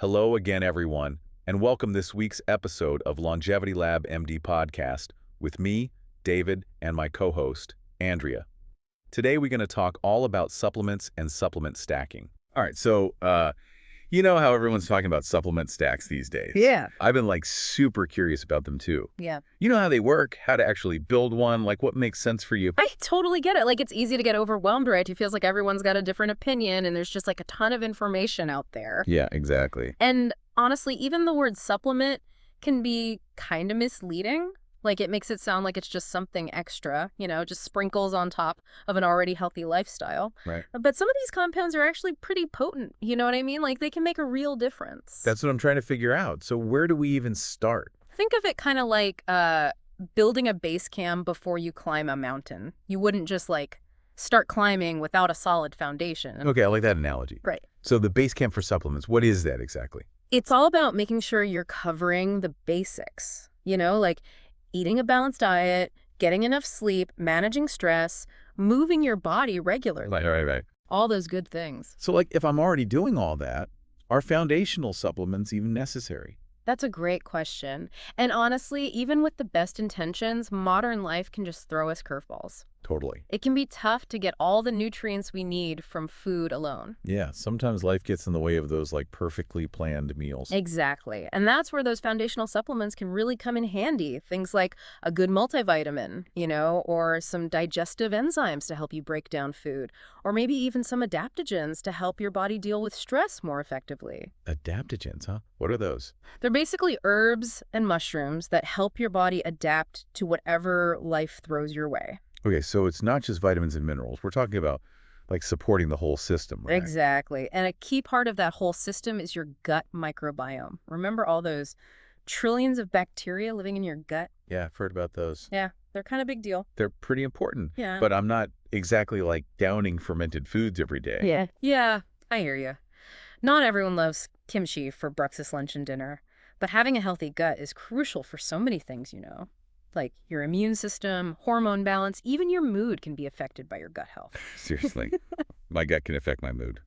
Hello again, everyone, and welcome this week's episode of Longevity Lab MD Podcast with me, David, and my co-host, Andrea. Today, we're going to talk all about supplements and supplement stacking. All right, you know how everyone's talking about supplement stacks these days? Yeah. I've been super curious about them too. Yeah. You know how they work, how to actually build one, what makes sense for you? I totally get it. It's easy to get overwhelmed, right? It feels like everyone's got a different opinion and there's just a ton of information out there. Yeah, exactly. And honestly, even the word supplement can be kind of misleading. It makes it sound like it's just something extra, just sprinkles on top of an already healthy lifestyle. Right. But some of these compounds are actually pretty potent. You know what I mean? They can make a real difference. That's what I'm trying to figure out. So where do we even start? Think of it kind of like building a base camp before you climb a mountain. You wouldn't just start climbing without a solid foundation. Okay, I like that analogy. Right. So the base camp for supplements, what is that exactly? It's all about making sure you're covering the basics, eating a balanced diet, getting enough sleep, managing stress, moving your body regularly. Right. All those good things. So if I'm already doing all that, are foundational supplements even necessary? That's a great question. And honestly, even with the best intentions, modern life can just throw us curveballs. Totally. It can be tough to get all the nutrients we need from food alone. Yeah, sometimes life gets in the way of those perfectly planned meals. Exactly. And that's where those foundational supplements can really come in handy. Things like a good multivitamin, or some digestive enzymes to help you break down food, or maybe even some adaptogens to help your body deal with stress more effectively. Adaptogens, huh? What are those? They're basically herbs and mushrooms that help your body adapt to whatever life throws your way. Okay, so it's not just vitamins and minerals. We're talking about supporting the whole system, right? Exactly. And a key part of that whole system is your gut microbiome. Remember all those trillions of bacteria living in your gut? Yeah, I've heard about those. Yeah, they're kind of big deal. They're pretty important. Yeah. But I'm not exactly downing fermented foods every day. Yeah, I hear you. Not everyone loves kimchi for breakfast, lunch, and dinner. But having a healthy gut is crucial for so many things, like your immune system, hormone balance, even your mood can be affected by your gut health. Seriously. My gut can affect my mood.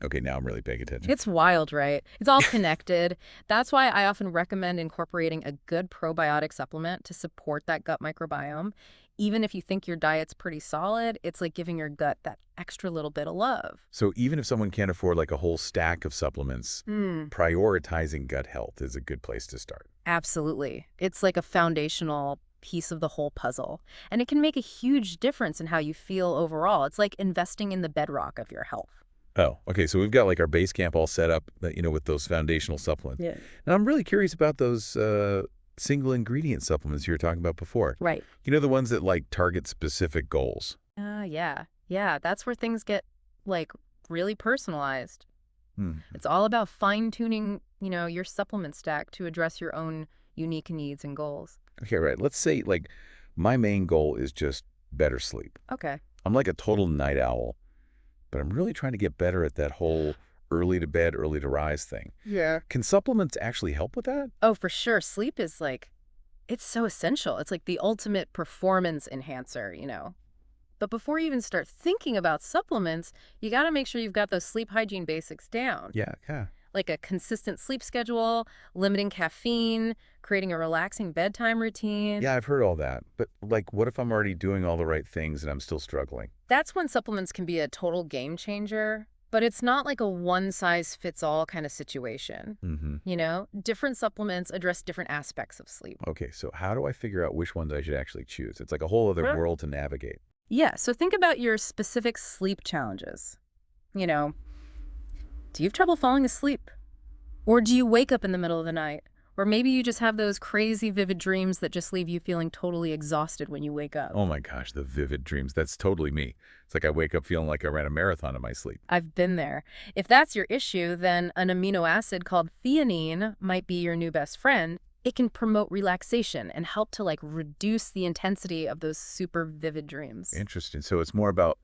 Okay, now I'm really paying attention. It's wild, right? It's all connected. That's why I often recommend incorporating a good probiotic supplement to support that gut microbiome. Even if you think your diet's pretty solid, it's like giving your gut that extra little bit of love. So even if someone can't afford a whole stack of supplements, prioritizing gut health is a good place to start. Absolutely. It's like a foundational piece of the whole puzzle. And it can make a huge difference in how you feel overall. It's like investing in the bedrock of your health. Oh, okay. So we've got our base camp all set up, with those foundational supplements. Yeah. Now I'm really curious about those single ingredient supplements you were talking about before. Right. The ones that target specific goals. Yeah. That's where things get really personalized. Hmm. It's all about fine-tuning, your supplement stack to address your own unique needs and goals. Okay, right. Let's say my main goal is just better sleep. Okay. I'm a total night owl, but I'm really trying to get better at that whole early to bed, early to rise thing. Yeah. Can supplements actually help with that? Oh, for sure. Sleep is it's so essential. It's the ultimate performance enhancer, But before you even start thinking about supplements, you got to make sure you've got those sleep hygiene basics down. Yeah. Like a consistent sleep schedule, limiting caffeine, creating a relaxing bedtime routine. Yeah, I've heard all that. But what if I'm already doing all the right things and I'm still struggling? That's when supplements can be a total game changer. But it's not like a one-size-fits-all kind of situation. Mm-hmm. Different supplements address different aspects of sleep. Okay, so how do I figure out which ones I should actually choose? It's a whole other world to navigate. Yeah, so think about your specific sleep challenges. Do you have trouble falling asleep? Or do you wake up in the middle of the night? Or maybe you just have those crazy vivid dreams that just leave you feeling totally exhausted when you wake up. Oh my gosh, the vivid dreams. That's totally me. It's I wake up feeling like I ran a marathon in my sleep. I've been there. If that's your issue, then an amino acid called theanine might be your new best friend. It can promote relaxation and help to reduce the intensity of those super vivid dreams. Interesting. So it's more about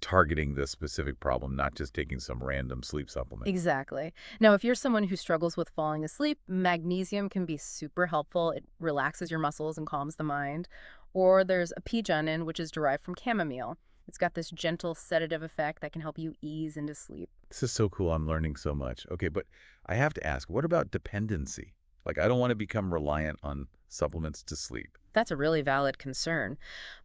targeting the specific problem, not just taking some random sleep supplement. Exactly. Now, if you're someone who struggles with falling asleep, magnesium can be super helpful. It relaxes your muscles and calms the mind. Or there's apigenin, which is derived from chamomile. It's got this gentle sedative effect that can help you ease into sleep. This is so cool. I'm learning so much. Okay, but I have to ask, what about dependency? Like, I don't want to become reliant on supplements to sleep. That's a really valid concern.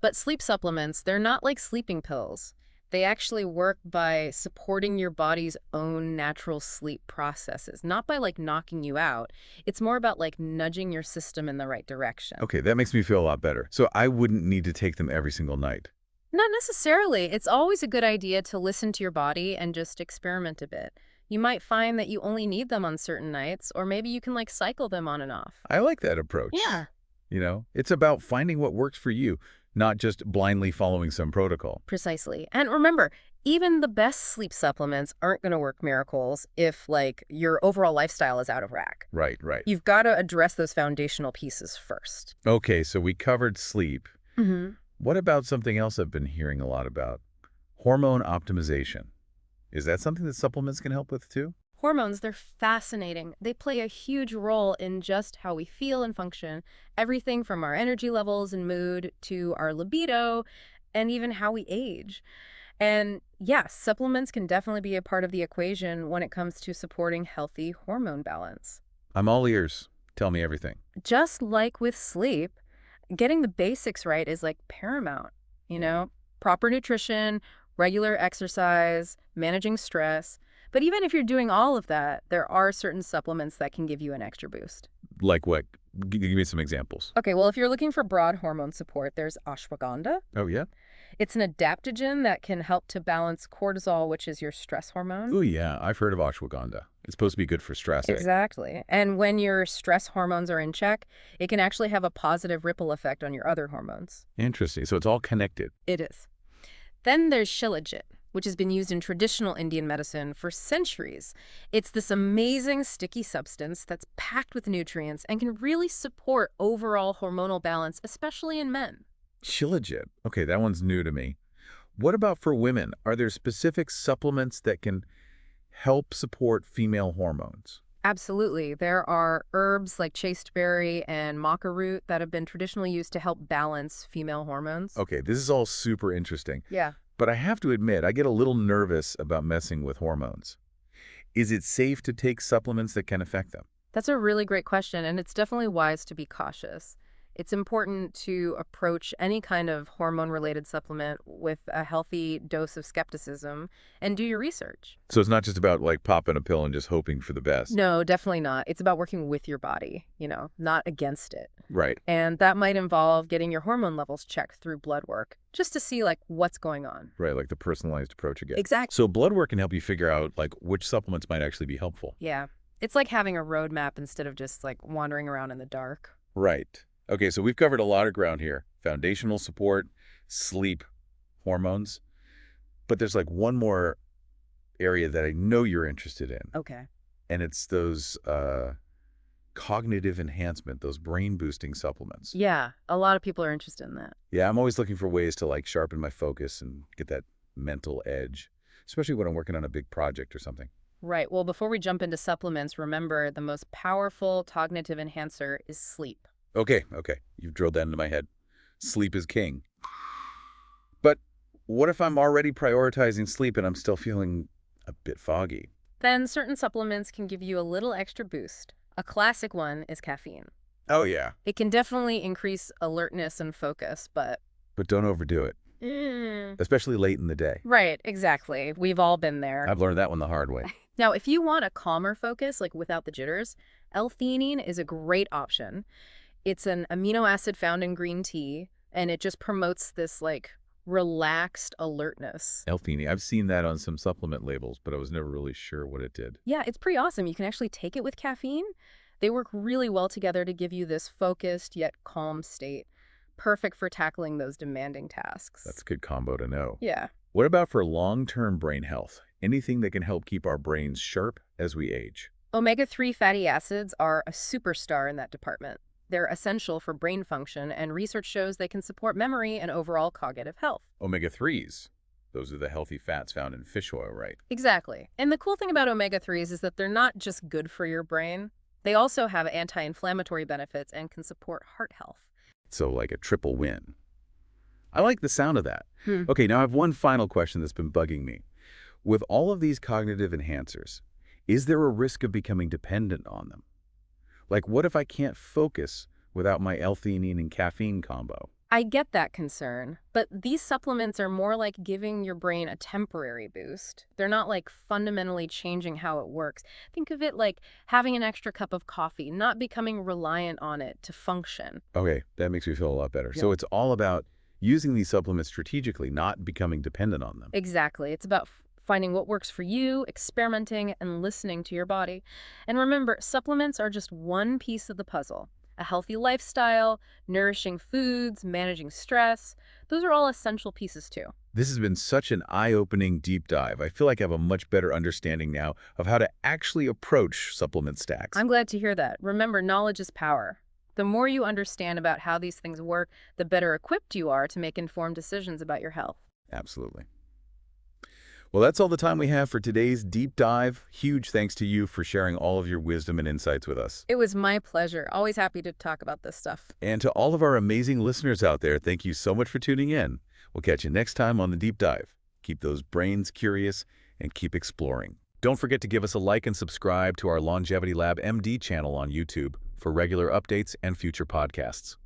But sleep supplements, they're not like sleeping pills. They actually work by supporting your body's own natural sleep processes, not by like knocking you out. It's more about like nudging your system in the right direction. Okay, that makes me feel a lot better. So I wouldn't need to take them every single night. Not necessarily. It's always a good idea to listen to your body and just experiment a bit. You might find that you only need them on certain nights, or maybe you can like cycle them on and off. I like that approach. Yeah. You know, it's about finding what works for you, not just blindly following some protocol. Precisely. And remember, even the best sleep supplements aren't going to work miracles if, like, your overall lifestyle is out of whack. Right, right. You've got to address those foundational pieces first. Okay, so we covered sleep. Mm-hmm. What about something else I've been hearing a lot about? Hormone optimization. Is that something that supplements can help with too? Hormones, they're fascinating. They play a huge role in just how we feel and function, everything from our energy levels and mood to our libido and even how we age. And yes, supplements can definitely be a part of the equation when it comes to supporting healthy hormone balance. I'm all ears. Tell me everything. Just like with sleep, getting the basics right is like paramount, proper nutrition, regular exercise, managing stress. But even if you're doing all of that, there are certain supplements that can give you an extra boost. Like what? Give me some examples. Okay, well, if you're looking for broad hormone support, there's ashwagandha. Oh, yeah? It's an adaptogen that can help to balance cortisol, which is your stress hormone. Oh, yeah. I've heard of ashwagandha. It's supposed to be good for stress. Exactly. And when your stress hormones are in check, it can actually have a positive ripple effect on your other hormones. Interesting. So it's all connected. It is. Then there's Shilajit, which has been used in traditional Indian medicine for centuries. It's this amazing sticky substance that's packed with nutrients and can really support overall hormonal balance, especially in men. Shilajit. Okay, that one's new to me. What about for women? Are there specific supplements that can help support female hormones? Absolutely. There are herbs like chasteberry and maca root that have been traditionally used to help balance female hormones. Okay, this is all super interesting. Yeah. But I have to admit, I get a little nervous about messing with hormones. Is it safe to take supplements that can affect them? That's a really great question, and it's definitely wise to be cautious. It's important to approach any kind of hormone-related supplement with a healthy dose of skepticism and do your research. So it's not just about like popping a pill and just hoping for the best. No, definitely not. It's about working with your body, not against it. Right. And that might involve getting your hormone levels checked through blood work, just to see like what's going on. Right, like the personalized approach again. Exactly. So blood work can help you figure out like which supplements might actually be helpful. Yeah. It's like having a roadmap instead of just like wandering around in the dark. Right. Okay, so we've covered a lot of ground here. Foundational support, sleep, hormones. But there's like one more area that I know you're interested in. Okay. And it's those cognitive enhancement, those brain-boosting supplements. Yeah, a lot of people are interested in that. Yeah, I'm always looking for ways to like sharpen my focus and get that mental edge, especially when I'm working on a big project or something. Right. Well, before we jump into supplements, remember the most powerful cognitive enhancer is sleep. Okay. You've drilled that into my head. Sleep is king. But what if I'm already prioritizing sleep and I'm still feeling a bit foggy? Then certain supplements can give you a little extra boost. A classic one is caffeine. Oh, yeah. It can definitely increase alertness and focus, but... But don't overdo it, especially late in the day. Right, exactly. We've all been there. I've learned that one the hard way. Now, if you want a calmer focus, like without the jitters, L-theanine is a great option. It's an amino acid found in green tea, and it just promotes this, like, relaxed alertness. L-theanine. I've seen that on some supplement labels, but I was never really sure what it did. Yeah, it's pretty awesome. You can actually take it with caffeine. They work really well together to give you this focused yet calm state. Perfect for tackling those demanding tasks. That's a good combo to know. Yeah. What about for long-term brain health? Anything that can help keep our brains sharp as we age? Omega-3 fatty acids are a superstar in that department. They're essential for brain function, and research shows they can support memory and overall cognitive health. Omega-3s. Those are the healthy fats found in fish oil, right? Exactly. And the cool thing about omega-3s is that they're not just good for your brain. They also have anti-inflammatory benefits and can support heart health. So like a triple win. I like the sound of that. Hmm. Okay, now I have one final question that's been bugging me. With all of these cognitive enhancers, is there a risk of becoming dependent on them? Like, what if I can't focus without my L-theanine and caffeine combo? I get that concern, but these supplements are more like giving your brain a temporary boost. They're not like fundamentally changing how it works. Think of it like having an extra cup of coffee, not becoming reliant on it to function. Okay, that makes me feel a lot better. So it's all about using these supplements strategically, not becoming dependent on them. Exactly. It's about finding what works for you, experimenting, and listening to your body. And remember, supplements are just one piece of the puzzle. A healthy lifestyle, nourishing foods, managing stress, those are all essential pieces too. This has been such an eye-opening deep dive. I feel like I have a much better understanding now of how to actually approach supplement stacks. I'm glad to hear that. Remember, knowledge is power. The more you understand about how these things work, the better equipped you are to make informed decisions about your health. Absolutely. Well, that's all the time we have for today's deep dive. Huge thanks to you for sharing all of your wisdom and insights with us. It was my pleasure. Always happy to talk about this stuff. And to all of our amazing listeners out there, thank you so much for tuning in. We'll catch you next time on the deep dive. Keep those brains curious and keep exploring. Don't forget to give us a like and subscribe to our Longevity Lab MD channel on YouTube for regular updates and future podcasts.